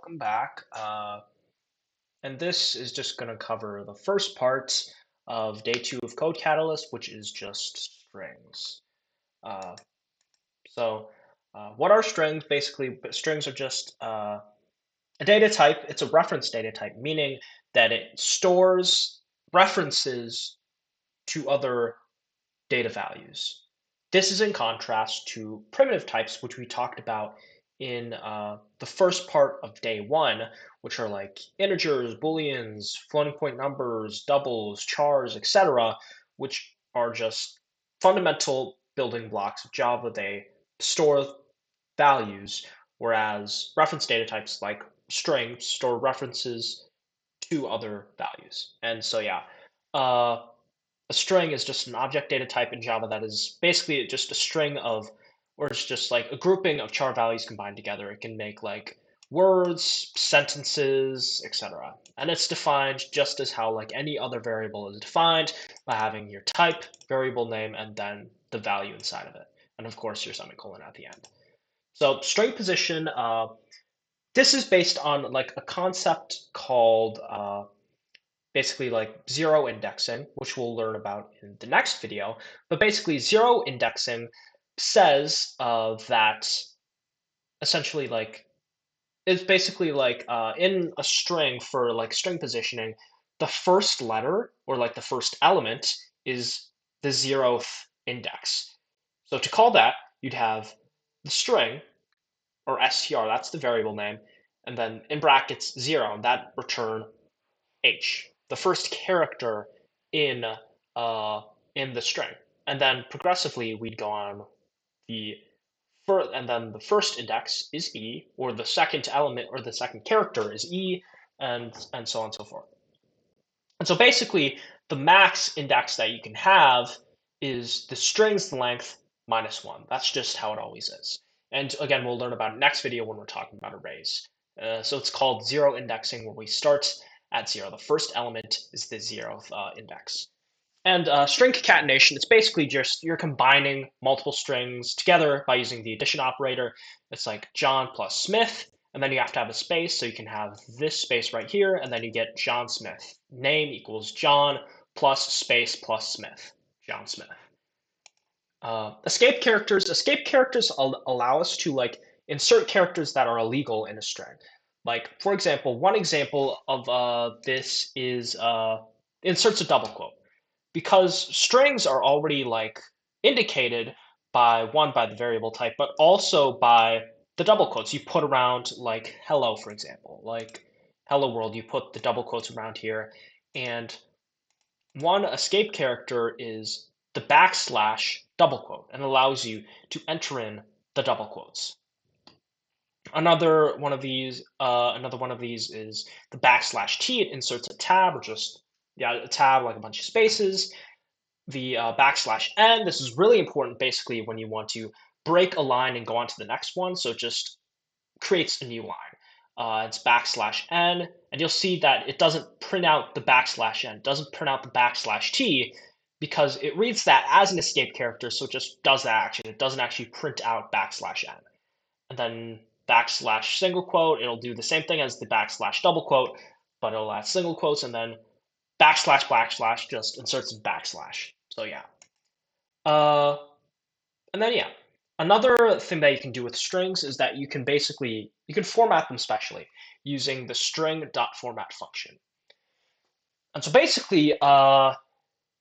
welcome back. And this is just going to cover the first part of day 2 of Code Catalyst, which is just strings. Uh, what are strings? Basically, strings are just a data type. It's a reference data type, meaning that it stores references to other data values. This is in contrast to primitive types, which we talked about in the first part of day 1, which are like integers, booleans, floating point numbers, doubles, chars, etc., which are just fundamental building blocks of Java. They store values, whereas reference data types like strings store references to other values. And so, yeah, uh, a string is just an object data type in Java that is basically just a string of, or it's just like a grouping of char values combined together. It can make like words, sentences, etc. And it's defined just as how like any other variable is defined by having your type, variable name, and then the value inside of it. And of course, your semicolon at the end. So string position, this is based on like a concept called basically like zero indexing, which we'll learn about in the next video. But basically, zero indexing says that essentially like it's basically like in a string for like string positioning, the first letter or like the first element is the zeroth index. So to call that, you'd have the string or str, that's the variable name, and then in brackets 0, and that return H, the first character in uh, in the string, and then progressively we'd go on the first, and then the first index is E, or the second element or the second character is E, and so on and so forth. And so basically, the max index that you can have is the string's length minus 1. That's just how it always is. And again, we'll learn about it next video when we're talking about arrays. So it's called zero indexing, where we start at 0. The first element is the 0th index. And string concatenation, it's basically just you're combining multiple strings together by using the addition operator. It's like John plus Smith, and then you have to have a space, so you can have this space right here, and then you get John Smith. Name equals John plus space plus Smith, John Smith. Escape characters allow us to like insert characters that are illegal in a string. Like, for example, one example of this is inserts a double quote, because strings are already like indicated by the variable type, but also by the double quotes you put around like hello, for example, like hello world, you put the double quotes around here. And one escape character is the backslash double quote and allows you to enter in the double quotes. Another one of these is the backslash t. It inserts a tab, or just a tab like a bunch of spaces. The backslash n, this is really important basically when you want to break a line and go on to the next one. So it just creates a new line. It's backslash n, and you'll see that it doesn't print out the backslash n, it doesn't print out the backslash t, because it reads that as an escape character, so it just does that action. It doesn't actually print out backslash n. And then backslash single quote, it'll do the same thing as the backslash double quote, but it'll add single quotes, and then backslash just inserts a backslash. So yeah. Uh, and then yeah, another thing that you can do with strings is that you can format them specially using the string.format function. And so basically,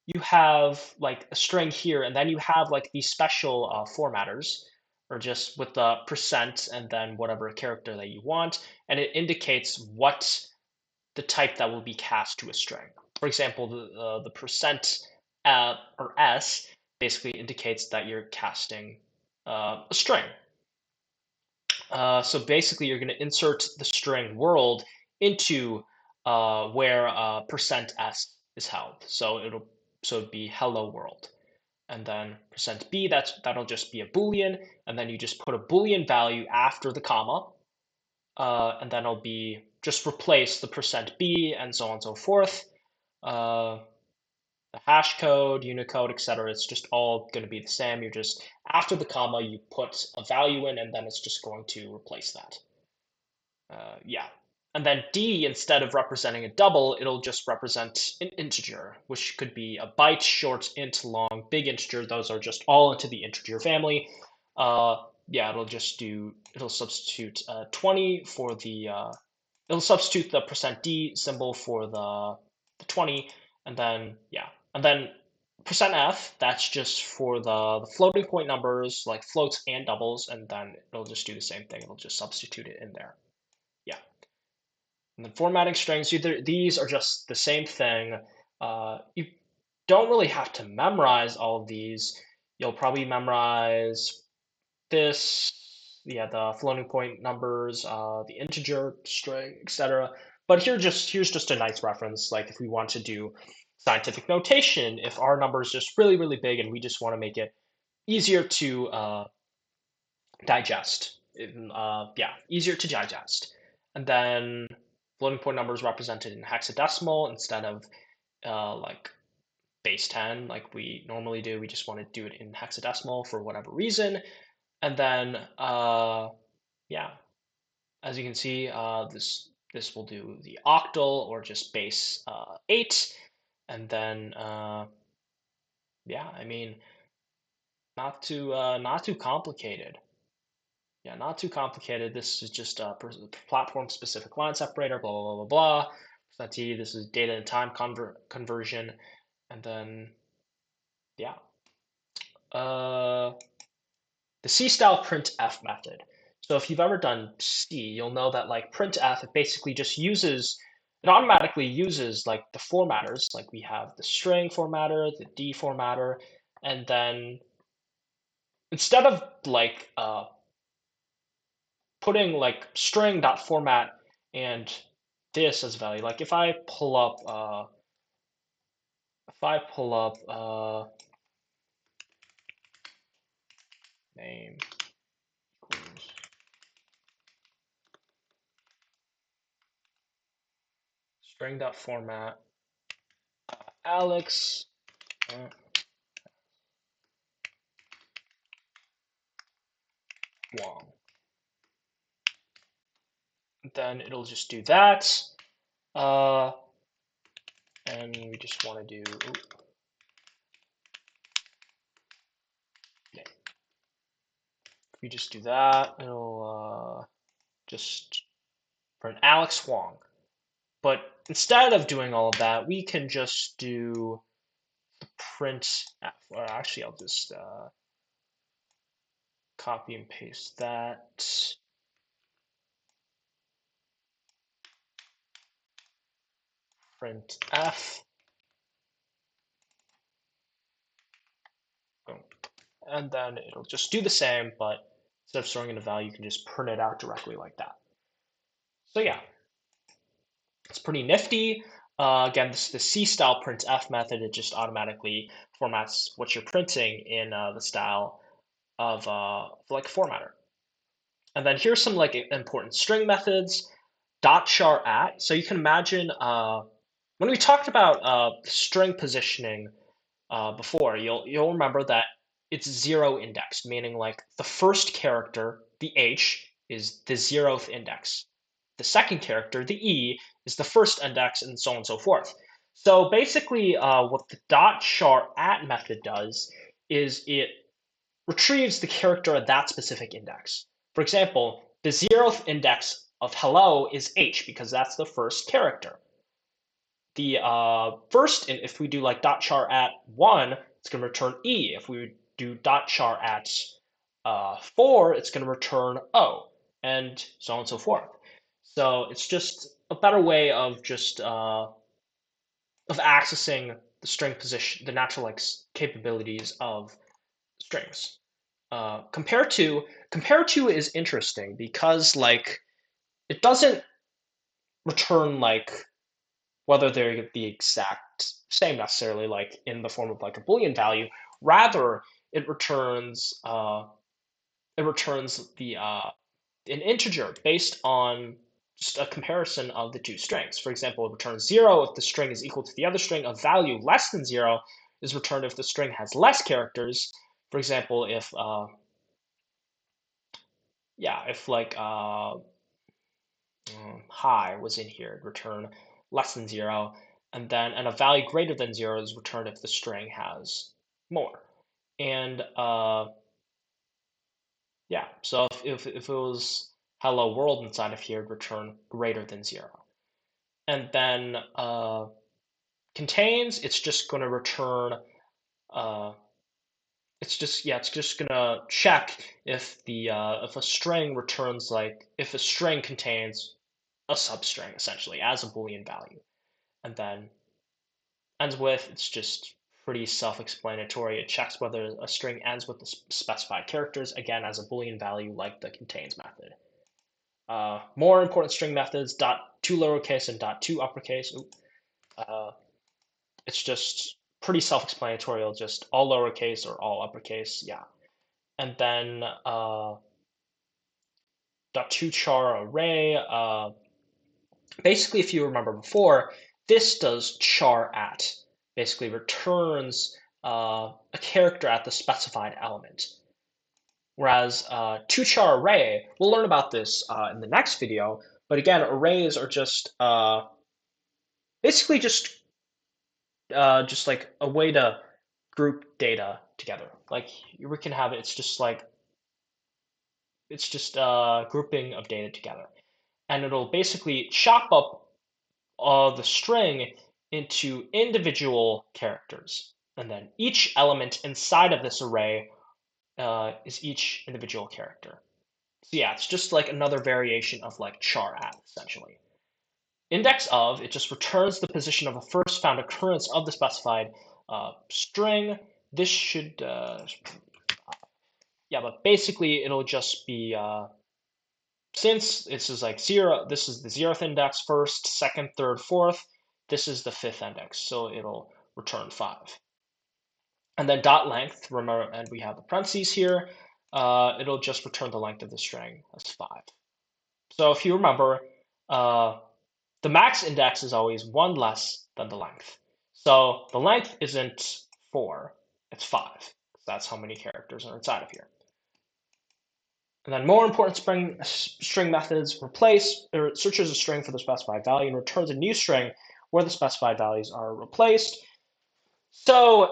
you have like a string here, and then you have like these special formatters, or just with the percent and then whatever character that you want, and it indicates what the type that will be cast to a string. For example, the percent or s basically indicates that you're casting a string. So basically, you're going to insert the string world into where percent s is held. So it'd be hello world, and then percent b, that'll just be a boolean, and then you just put a boolean value after the comma, and then it'll be just replace the percent b and so on and so forth. The hash code, Unicode, etc. It's just all going to be the same. You're just after the comma, you put a value in, and then it's just going to replace that. Yeah. And then D, instead of representing a double, it'll just represent an integer, which could be a byte, short, int, long, big integer. Those are just all into the integer family. Yeah, it'll substitute 20 for it'll substitute the %d symbol for the 20, and then, yeah. And then %f, that's just for the floating point numbers, like floats and doubles, and then it'll just do the same thing. It'll just substitute it in there. Yeah. And then formatting strings, these are just the same thing. You don't really have to memorize all of these. You'll probably memorize this, yeah, the floating point numbers, the integer string, etc. But here's just a nice reference. Like if we want to do scientific notation, if our number is just really, really big and we just want to make it easier to digest. Yeah, easier to digest. And then floating point number is represented in hexadecimal instead of like base 10 like we normally do. We just want to do it in hexadecimal for whatever reason. And then, yeah, as you can see, this will do the octal or just base 8. And then, yeah, I mean, not too complicated. Yeah, not too complicated. This is just a platform-specific line separator, blah, blah, blah, blah, blah. T, this is data and time conversion. And then, yeah. The C-style printf method. So if you've ever done C, you'll know that like printf, it basically just it automatically uses like the formatters. Like we have the string formatter, the D formatter, and then instead of like putting like string.format and this as value, like if I pull up name equals string.format Alex Wong, then it'll just do that. And we just want to do, yeah. If we just do that, it'll just print Alex Wong. But instead of doing all of that, we can just do the print. Actually, I'll just copy and paste that. Print f. Boom. And then it'll just do the same, but instead of storing in a value, you can just print it out directly like that. So yeah, it's pretty nifty. Again, this is the C-style printf method. It just automatically formats what you're printing in the style of like formatter. And then here's some like important string methods. .char at. So you can imagine when we talked about string positioning before, you'll remember that it's zero indexed, meaning like the first character, the H, is the 0th index. The second character, the E, is the first index, and so on and so forth. So basically, what the .char at method does is it retrieves the character at that specific index. For example, the 0th index of hello is H because that's the first character. The first, if we do like .char at 1, it's going to return E. If we do .char at 4, it's going to return O, and so on and so forth. So it's just a better way of just of accessing the string position, the natural like capabilities of strings. Compare to is interesting because like it doesn't return like whether they're the exact same necessarily like in the form of like a Boolean value. Rather, it returns the an integer based on just a comparison of the two strings. For example, it returns 0 if the string is equal to the other string. A value less than 0 is returned if the string has less characters. For example, if yeah, if like high was in here, it'd return less than 0. And then a value greater than 0 is returned if the string has more. And yeah, so if it was hello world inside of here, it'd return greater than 0. And then contains, it's just going to return it's just gonna check if the if a string returns, like if a string contains a substring essentially as a Boolean value. And then ends with, it's just pretty self-explanatory. It checks whether a string ends with the specified characters, again as a Boolean value like the contains method. More important string methods, .to lowercase and .to uppercase. It's just pretty self-explanatory. Just all lowercase or all uppercase, yeah. And then .tochar array. Basically, if you remember before, this does char at. Basically returns a character at the specified element. Whereas tochar array, we'll learn about this in the next video. But again, arrays are just basically just like a way to group data together. Like we can have it, it's just grouping of data together. And it'll basically chop up the string into individual characters. And then each element inside of this array is each individual character. So yeah, it's just like another variation of like char at, essentially. Index of, it just returns the position of the first found occurrence of the specified string. This should, yeah, but basically it'll just be, since this is like 0, this is the 0th index, first, second, third, fourth, this is the 5th index, so it'll return 5. And then dot length, remember, and we have the parentheses here, it'll just return the length of the string as 5. So if you remember, the max index is always 1 less than the length. So the length isn't 4, it's 5. That's how many characters are inside of here. And then more important string methods, replace, or searches a string for the specified value and returns a new string where the specified values are replaced. So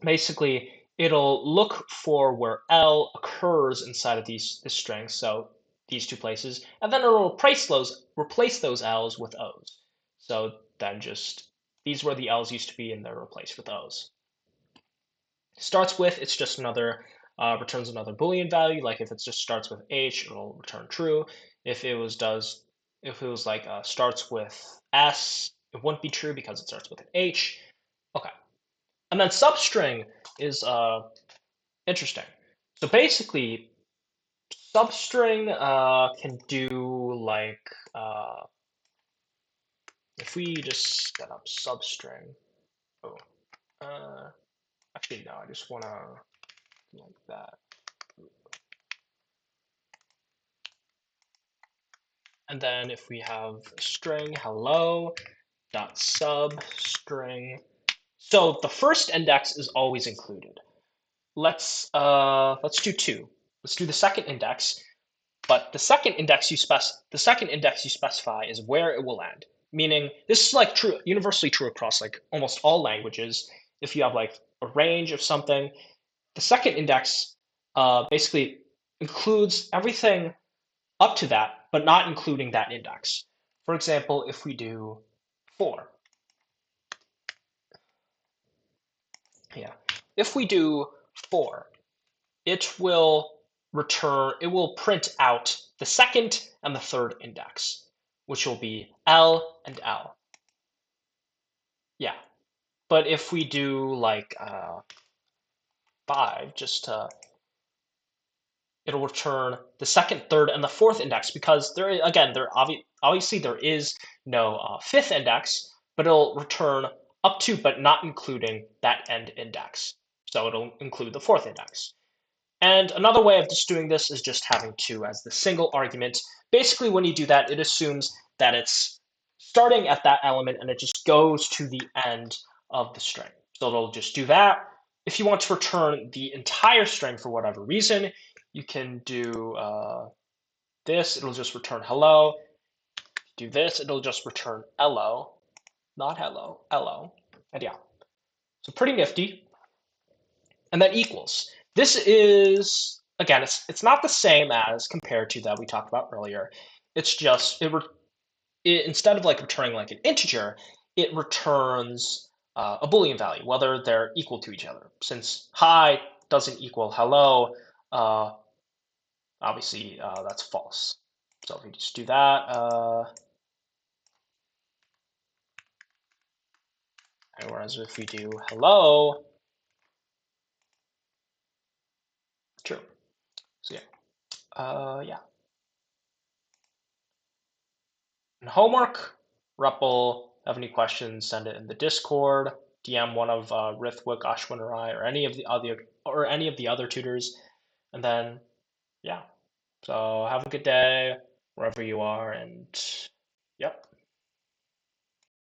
basically, it'll look for where L occurs inside of this string, so these two places, and then it'll replace those L's with O's. So then just, these where the L's used to be, and they're replaced with O's. Starts with, it's just another, returns another Boolean value. Like if it just starts with H, it'll return true. If it was like starts with S, it wouldn't be true because it starts with an H. Okay. And then substring is interesting. So basically, substring can do like, if we just set up substring. Oh, actually no, I just want to like that. And then if we have string hello dot substring, so the first index is always included. Let's do 2. Let's do the second index, but the second index you specify is where it will end. Meaning this is like true, universally true across like almost all languages. If you have like a range of something, the second index basically includes everything up to that, but not including that index. For example, if we do 4, yeah, if we do 4, it will print out the second and the third index, which will be L and L. Yeah, but if we do like 5, just it'll return the second, third, and the fourth index, because obviously there is no 5th index, but it'll return up to but not including that end index. So it'll include the 4th index. And another way of just doing this is just having 2 as the single argument. Basically, when you do that, it assumes that it's starting at that element and it just goes to the end of the string. So it'll just do that. If you want to return the entire string for whatever reason, you can do this. It'll just return hello. Do this, it'll just return hello, not hello, hello. And yeah, so pretty nifty. And then equals. This is, again, it's not the same as compared to that we talked about earlier. It's just, instead of like returning like an integer, it returns a Boolean value, whether they're equal to each other. Since hi doesn't equal hello, uh, obviously that's false. So if we just do that, whereas if we do hello, true. So yeah. And homework, REPL, have any questions, send it in the Discord, DM one of Rithwik, Ashwin, or I, or any of the other tutors, and then yeah. So have a good day wherever you are, and